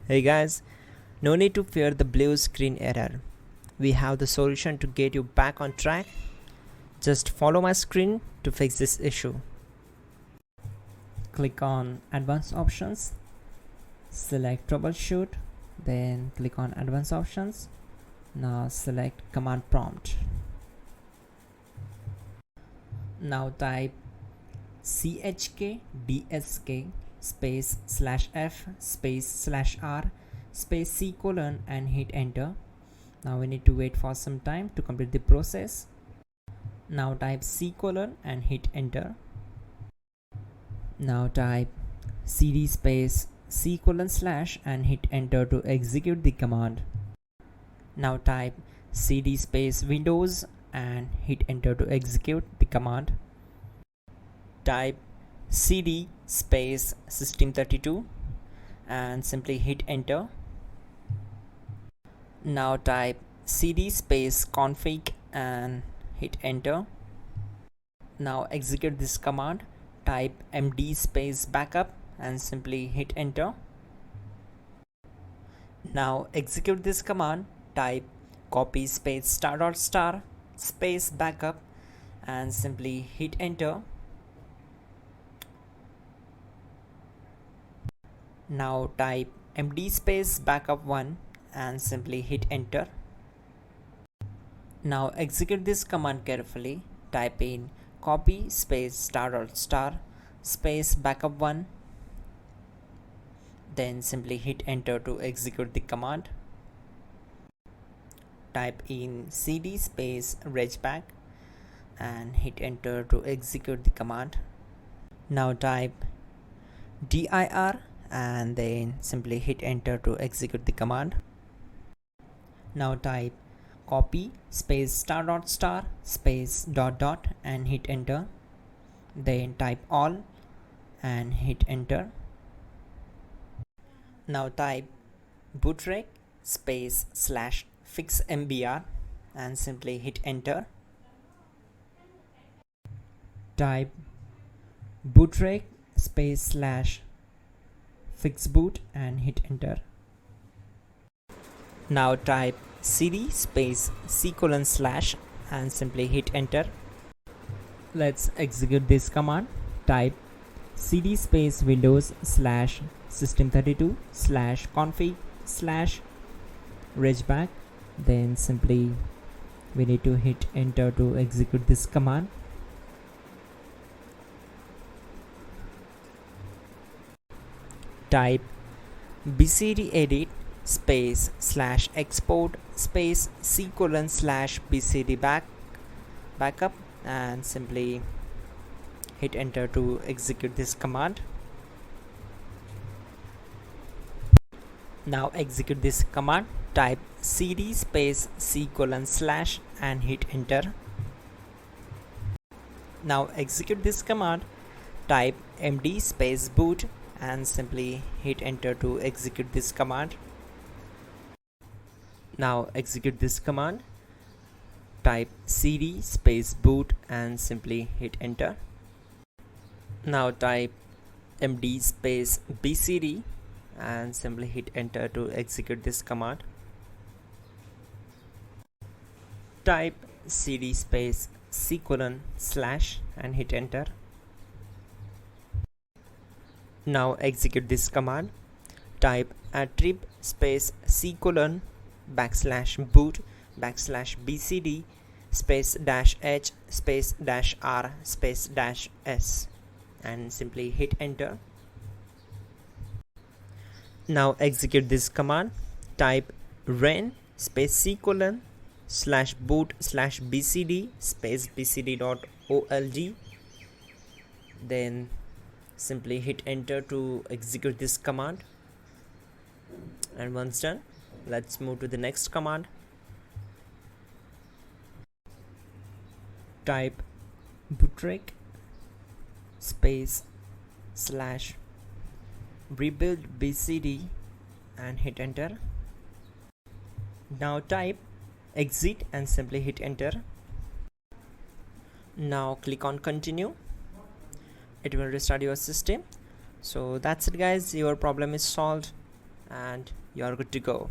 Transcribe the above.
Hey guys, no need to fear the blue screen error. We have the solution to get you back on track. Just follow my screen to fix this issue. Click on Advanced Options, select Troubleshoot, then click on Advanced Options. Now select Command Prompt. Now type chkdsk space /f space /r space c colon and hit enter. Now we need to wait for some time to complete the process. Now type c colon and hit enter. Now type cd space c colon / and hit enter to execute the command. Now type cd space Windows and hit enter to execute the command. Type cd space system32 and simply hit enter. Now type cd space config and hit enter. Now execute this command. Type md space backup and simply hit enter. Now execute this command. Type copy space *** space backup and simply hit enter. Now type md space backup1 and simply hit enter. Now execute this command carefully. Type in copy space ** space backup1, then simply hit enter to execute the command. Type in cd space regback and hit enter to execute the command. Now type dir and then simply hit enter to execute the command. Now type copy space ** space ... and hit enter. Then type all and hit enter. Now type bootrec space /fixmbr and simply hit enter. Type bootrec space /fixboot and hit enter. Now type cd space c colon / and simply hit enter. Let's execute this command. Type cd space Windows /system32 /config /regback, then simply we need to hit enter to execute this command. Type bcdedit space /export space c colon /bcd backup and simply hit enter to execute this command. Now execute this command. Type cd space c colon / and hit enter. Now execute this command. Type md space boot and simply hit enter to execute this command. Now execute this command. Type cd space boot and simply hit enter. Now type md space bcd and simply hit enter to execute this command. Type cd space c colon / and hit enter. Now execute this command. Type attrib space c colon /boot /bcd space -h space -r space -s and simply hit enter. Now execute this command. Type ren space c colon /boot /bcd space bcd.old, then simply hit enter to execute this command. And once done, let's move to the next command. Type bootrec space /rebuildbcd and hit enter. Now type exit and simply hit enter. Now click on continue. It will restart your system. So that's it guys, your problem is solved. and you're good to go.